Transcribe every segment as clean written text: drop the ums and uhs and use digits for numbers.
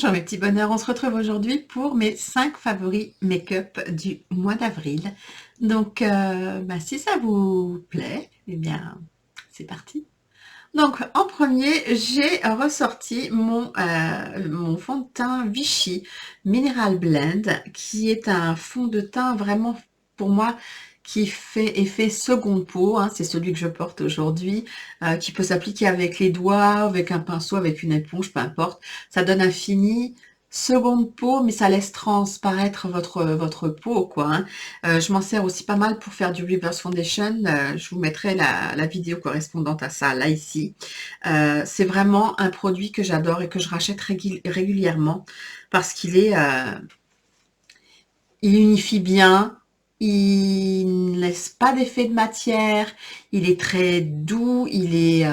Bonjour mes petits bonheurs, on se retrouve aujourd'hui pour mes 5 favoris make-up du mois d'avril. Donc si ça vous plaît, eh bien c'est parti. Donc en premier, j'ai ressorti mon fond de teint Vichy Mineral Blend, qui est un fond de teint vraiment pour moi qui fait effet seconde peau, hein. C'est celui que je porte aujourd'hui, qui peut s'appliquer avec les doigts, avec un pinceau, avec une éponge, peu importe. Ça donne un fini seconde peau, mais ça laisse transparaître votre peau, quoi, hein. Je m'en sers aussi pas mal pour faire du reverse foundation. Je vous mettrai la vidéo correspondante à ça, là, ici. C'est vraiment un produit que j'adore et que je rachète régulièrement parce il unifie bien, il ne laisse pas d'effet de matière, il est très doux, il est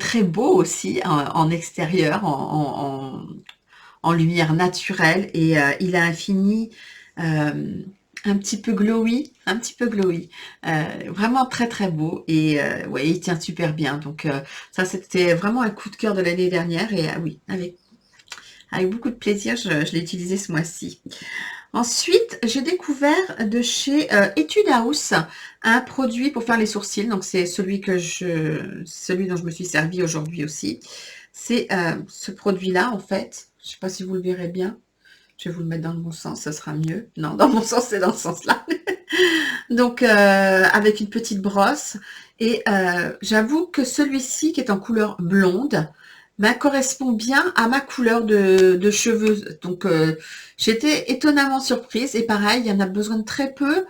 très beau aussi en extérieur, en lumière naturelle, et il a un fini un petit peu glowy, vraiment très très beau, et ouais, il tient super bien. Donc ça, c'était vraiment un coup de cœur de l'année dernière, et oui, avec beaucoup de plaisir, je l'ai utilisé ce mois-ci. Ensuite, j'ai découvert de chez Etude House un produit pour faire les sourcils. Donc c'est celui dont je me suis servie aujourd'hui aussi. C'est ce produit-là, en fait. Je ne sais pas si vous le verrez bien. Je vais vous le mettre dans le bon sens, ça sera mieux. Non, dans mon sens, c'est dans ce sens-là. Donc avec une petite brosse. Et j'avoue que celui-ci, qui est en couleur blonde, correspond bien à ma couleur de cheveux. Donc j'étais étonnamment surprise. Et pareil, il y en a besoin de très peu.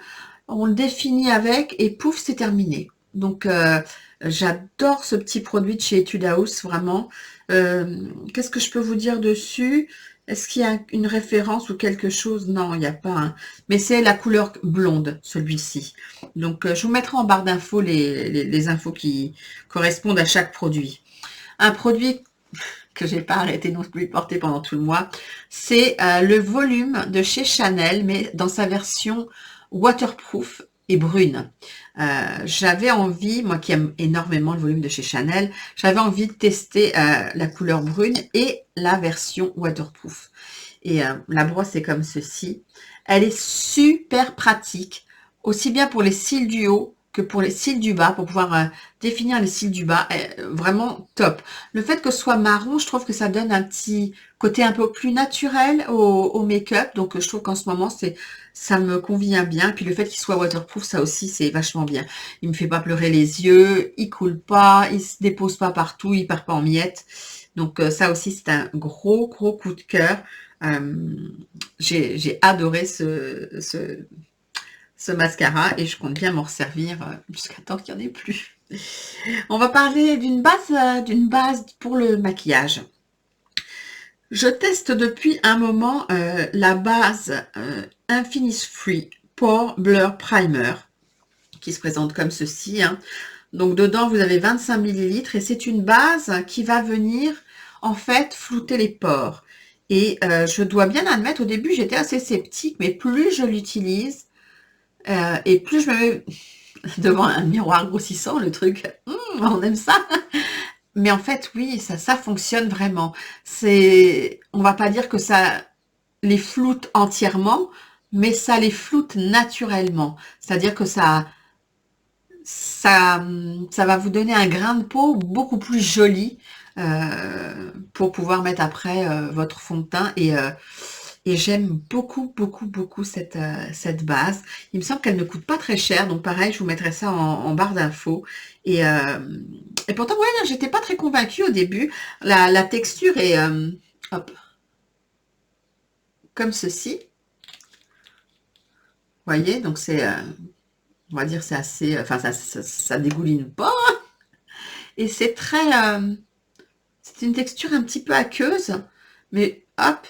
On le définit avec et pouf, c'est terminé. Donc j'adore ce petit produit de chez Etude House, vraiment. Qu'est-ce que je peux vous dire dessus? Est-ce qu'il y a une référence ou quelque chose? Non, il n'y a pas, hein. Mais c'est la couleur blonde, celui-ci. Donc je vous mettrai en barre d'infos les infos qui correspondent à chaque produit. Un produit que j'ai pas arrêté non plus de porter pendant tout le mois, c'est le volume de chez Chanel, mais dans sa version waterproof et brune. J'avais envie, moi qui aime énormément le volume de chez Chanel, j'avais envie de tester la couleur brune et la version waterproof. Et la brosse est comme ceci. Elle est super pratique, aussi bien pour les cils du haut que pour les cils du bas, pour pouvoir définir les cils du bas. Vraiment top. Le fait que ce soit marron, je trouve que ça donne un petit côté un peu plus naturel au make-up. Donc je trouve qu'en ce moment, ça me convient bien. Puis le fait qu'il soit waterproof, ça aussi, c'est vachement bien. Il me fait pas pleurer les yeux, il coule pas, il se dépose pas partout, il part pas en miettes. Donc ça aussi, c'est un gros coup de cœur. J'ai adoré ce mascara et je compte bien m'en resservir jusqu'à temps qu'il n'y en ait plus. On va parler d'une base pour le maquillage. Je teste depuis un moment la base Infinity Pore Blur Primer, qui se présente comme ceci, hein. Donc dedans, vous avez 25 ml et c'est une base qui va venir en fait flouter les pores. Et je dois bien admettre, au début, j'étais assez sceptique, mais plus je l'utilise et plus je me mets devant un miroir grossissant, le truc, on aime ça. Mais en fait, oui, ça fonctionne vraiment. On va pas dire que ça les floute entièrement, mais ça les floute naturellement. C'est-à-dire que ça va vous donner un grain de peau beaucoup plus joli pour pouvoir mettre après votre fond de teint. Et j'aime beaucoup cette base. Il me semble qu'elle ne coûte pas très cher, donc pareil, je vous mettrai ça en barre d'infos. Et pourtant, ouais, j'étais pas très convaincue au début. La texture est hop, comme ceci. Vous voyez, donc on va dire c'est assez, enfin ça dégouline pas. Et c'est c'est une texture un petit peu aqueuse, mais hop,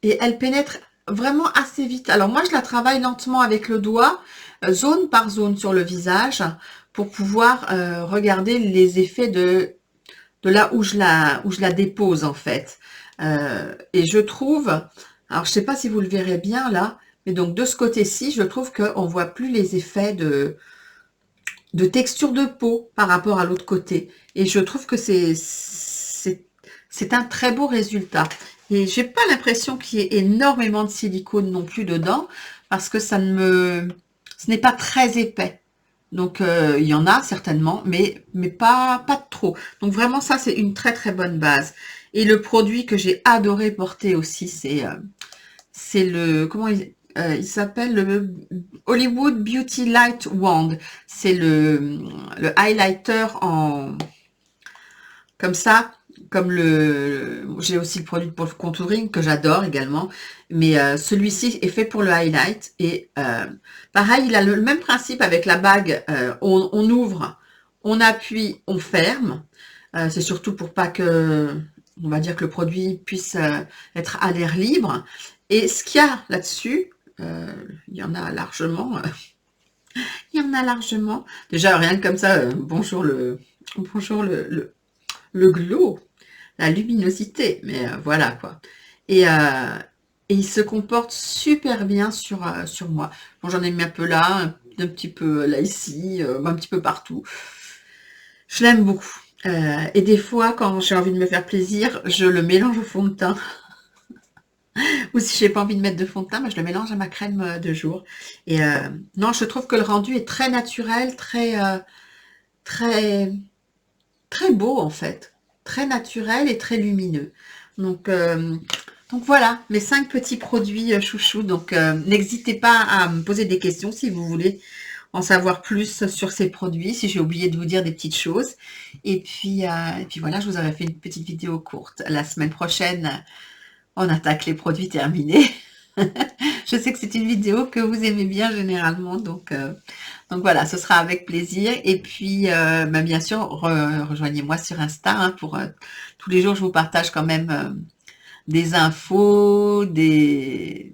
et elle pénètre vraiment assez vite. Alors moi, je la travaille lentement avec le doigt, zone par zone sur le visage, pour pouvoir regarder les effets de là où je la dépose en fait. Et je trouve, alors je sais pas si vous le verrez bien là, mais donc de ce côté-ci, je trouve qu'on voit plus les effets de texture de peau par rapport à l'autre côté. Et je trouve que c'est c'est un très beau résultat. Et j'ai pas l'impression qu'il y ait énormément de silicone non plus dedans, parce que ce n'est pas très épais. Donc il y en a certainement, mais pas trop. Donc vraiment ça c'est une très très bonne base. Et le produit que j'ai adoré porter aussi, c'est le il s'appelle le Hollywood Beauty Light Wand. C'est le highlighter en comme ça, comme j'ai aussi le produit pour le contouring que j'adore également, mais celui-ci est fait pour le highlight et pareil, il a le même principe avec la bague, on ouvre, on appuie, on ferme. C'est surtout pour pas que, on va dire que le produit puisse être à l'air libre. Et ce qu'il y a là-dessus, il y en a largement, il y en a largement. Déjà rien que comme ça, bonjour le glow, la luminosité, mais voilà quoi. Et, et il se comporte super bien sur moi. Bon, j'en ai mis un peu là, un petit peu là ici, un petit peu partout. Je l'aime beaucoup. Et des fois, quand j'ai envie de me faire plaisir, je le mélange au fond de teint. Ou si j'ai pas envie de mettre de fond de teint, je le mélange à ma crème de jour. Et non, je trouve que le rendu est très naturel, très, très beau en fait. Très naturel et très lumineux. Donc voilà, mes 5 petits produits chouchous. Donc n'hésitez pas à me poser des questions si vous voulez en savoir plus sur ces produits, si j'ai oublié de vous dire des petites choses. Et puis voilà, je vous aurais fait une petite vidéo courte. La semaine prochaine, on attaque les produits terminés. Je sais que c'est une vidéo que vous aimez bien généralement, donc voilà, ce sera avec plaisir. Et puis, bien sûr, rejoignez-moi sur Insta, hein, pour tous les jours, je vous partage quand même des infos, des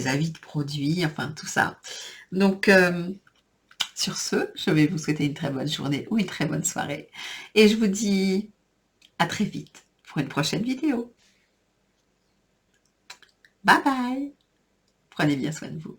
avis de produits, enfin tout ça. Donc, sur ce, je vais vous souhaiter une très bonne journée ou une très bonne soirée. Et je vous dis à très vite pour une prochaine vidéo. Bye bye! Prenez bien soin de vous.